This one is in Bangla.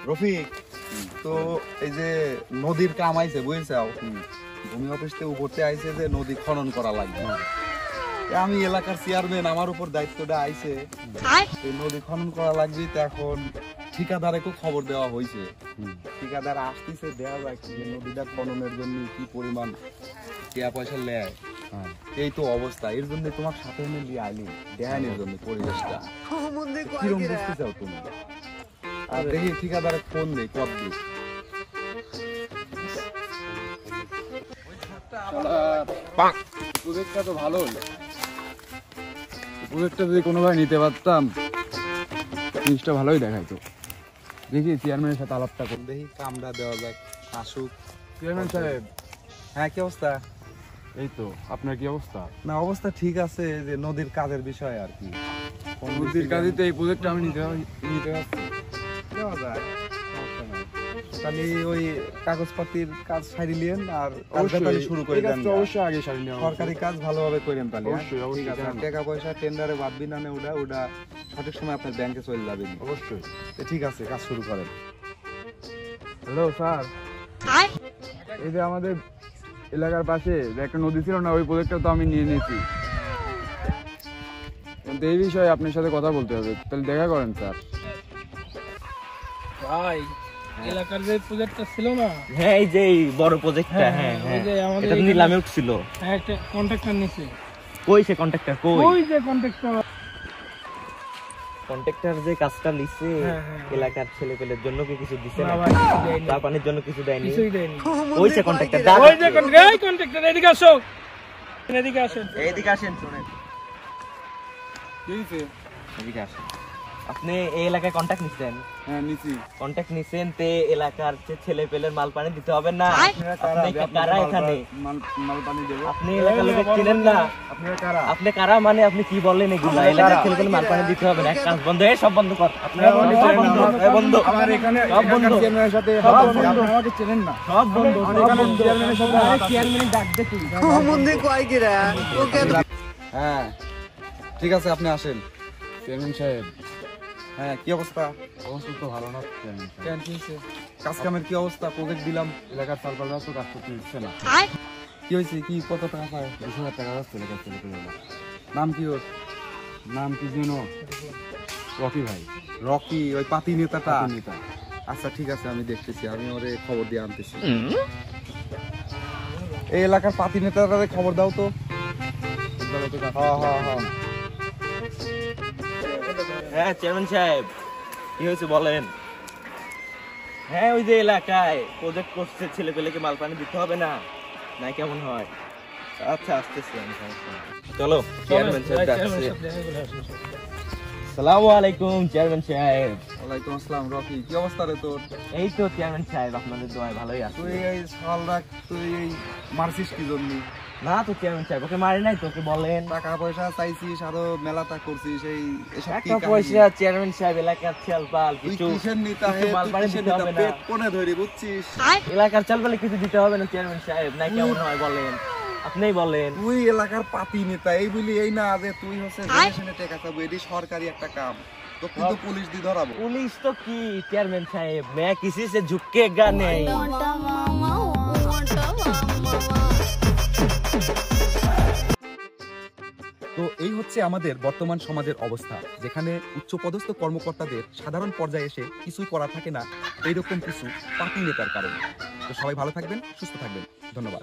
রফিক, তো এই যে নদীর কাম আইছে বুঝছাও, ভূমি অফিস থেকে উপরতে আইছে যে নদী খনন করা লাগবে। আমি এলাকার চেয়ারম্যান, আমার উপর দায়িত্বটা আইছে, এই নদী খনন করা লাগবে। তো এখন ঠিকাদারকে খবর দেওয়া হয়েছে, ঠিকাদার আসতেছে, দেওয়া যায় নদীটা খননের জন্য কি পরিমাণ টাকা পয়সা নেয়। এই তো অবস্থা, এর জন্য তোমার সাথে নিয়ে আইলি দেখানোর জন্য পরিবেশটা কিরকম বুঝতে চাও তুমি। আর দেখি ঠিকাদারের ফোন নেই, কত দিন প্রজেক্টটা তো ভালো হলো, প্রজেক্টটা যদি কোনোভাবে নিতে পারতাম জিনিসটা ভালোই দেখাইতো। দেখি চেয়ারম্যানের সাথে আলাপটা করি, দেখি কামটা দেওয়া যাক, আসুক। চেয়ারম্যান সাহেব। হ্যাঁ, কি অবস্থা? এই তো, আপনার কি অবস্থা? না, অবস্থা ঠিক আছে, যে নদীর কাজের বিষয় আর কি। নদীর কাজে তো এই প্রজেক্টটা আমি নিতে পারছি। দেওয়া যায়, সমস্যা নাই। তাহলে ওই কাগজপাতির কাজ সারিলেন আর কাজটা শুরু করে দেন। অবশ্যই আগে সারি নেওয়া, সরকারি কাজ ভালোভাবে করেন তাহলে। অবশ্যই অবশ্যই। টাকা পয়সা টেন্ডারে বাদবি না, ওটা সঠিক সময় আপনার ব্যাংকে চলে যাবে অবশ্যই। ঠিক আছে, কাজ শুরু করেন। হ্যালো স্যার, এই যে আমাদের এলাকার পাশে যে একটা নদী ছিল না, ওই প্রজেক্টটা তো আমি নিয়ে নিয়েছি। কিন্তু এই বিষয়ে আপনার সাথে কথা বলতে হবে, তাহলে দেখা করেন স্যার। ভাই, এলাকার যে প্রজেক্টটা ছিল না, হ্যাঁ এই যে বড় প্রজেক্টটা, হ্যাঁ হ্যাঁ এটা তো নিলামে উঠছিল। হ্যাঁ, একটা কন্ট্রাক্টর নিছে। কই সে কন্ট্রাক্টর? ওই যে কন্ট্রাক্টর যে কাজটা নিছে, এলাকার ছেলেপেলের জন্য কি কিছু দিছে না? চা পানির জন্য কিছু দেয়নি? কিছুই দেয়নি। ওই যে কন্ট্রাক্টর, ওই যে কন্ট্রাক্টর, এদিকে আসো, এদিকে আসেন, এইদিকে আসেন, শুনেন কি হইছে? এদিকে আসেন। আপনি এই এলাকায় কন্ট্রাক্ট নিছেন? হ্যাঁ নিছি। কন্ট্রাক্ট নিছেন, তে এলাকার ছেলেপেলের মাল পানি দিতে হবে না? আপনি কারা এখানে? মাল পানি দেব। আপনি এলাকার লোক চিনেন না? আপনারা কারা? আপনি কারা মানে আপনি কি বলেন এগুলা? এলাকার ছেলেপেলের মাল পানি দিতে হবে না, এক কাজ বন্ধ, সব বন্ধ কর। আপনারা বন্ধ, আমার এখানে সব বন্ধ, চেয়ারম্যানের সাথে আমাকে চেনেন না, সব বন্ধ, চেয়ারম্যানের সাথে চেয়ারম্যান ডাক দে তুই। হ্যাঁ ঠিক আছে, আপনি আসেন। চেয়ারম্যান সাহেব। হ্যাঁ, কি অবস্থা? অবস্থা তো ভালো না চেয়ারম্যান সাহেব। কাজ কামের কি অবস্থা? প্রজেক্ট দিলাম, এলাকার সালপালরা তো কাজ করতে দিচ্ছে না। কি হয়েছে? কি কত টাকা পায়? 20,000 টাকা যাচ্ছে এলাকার ছেলেপেলেরা। নাম কি ওর? নাম কি যেন? রকি ভাই। রকি, ওই পাতি নেতাটা? নেতা। আচ্ছা ঠিক আছে, আমি দেখতেছি, আমি ওরে খবর দিয়ে আনতেছি। এই এলাকার পাতি নেতাটারে খবর দাও তো। হ্যাঁ চেয়ারম্যান সাহেব, কি হয়েছে বলেন। হ্যাঁ ওই যে এলাকায় প্রজেক্ট করছে, ছেলেপেলেকে মাল পানি দিতে হবে না, নাই কেমন হয়? আচ্ছা আসতেছি আমি, চলো। চেয়ারম্যান সাহেব ডাকছে। আসসালামু আলাইকুম চেয়ারম্যান সাহেব। ওয়ালাইকুম আসসালাম। রকি, কি অবস্থা রে তোর? এই তো চেয়ারম্যান সাহেব, আপনাদের দোয়ায় ভালোই আছে। তুই এই সালটা তুই এই মারছিস কি জন্য? না তো চেয়ারম্যান সাহেব, ওকে মারি নাই, তোকে বলেন। টাকা পয়সা চাইছিস, আরো মেলাটা করছিস, এই এসব কি টাকা পয়সা চেয়ারম্যান সাহেব, এলাকার চালপাল তুই কিছু কিসের নিতা হে? কিছু মাল তুই পানি কিসের দিতে নিতা? হবে না। পেট কোনে ধরি বুঝছিস? এলাকার চালপালে কিছু দিতে হবে না চেয়ারম্যান সাহেব, নাই কেমন হয় বলেন, আপনিই বলেন। তুই এলাকার পাতি নেতা, এই বলি এই না যে তুই হচ্ছে জেনারেশনে টাকা চাবো, এটি সরকারি একটা কাম, তো কিন্তু পুলিশ দিয়ে ধরাবো। পুলিশ তো কি চেয়ারম্যান সাহেব, मैं किसी से झुकेगा नहीं। তো এই হচ্ছে আমাদের বর্তমান সমাজের অবস্থা, যেখানে উচ্চপদস্থ কর্মকর্তাদের সাধারণ পর্যায়ে এসে কিছুই করা থাকে না, এইরকম কিছু পাতি নেতার কারণে। তো সবাই ভালো থাকবেন, সুস্থ থাকবেন, ধন্যবাদ।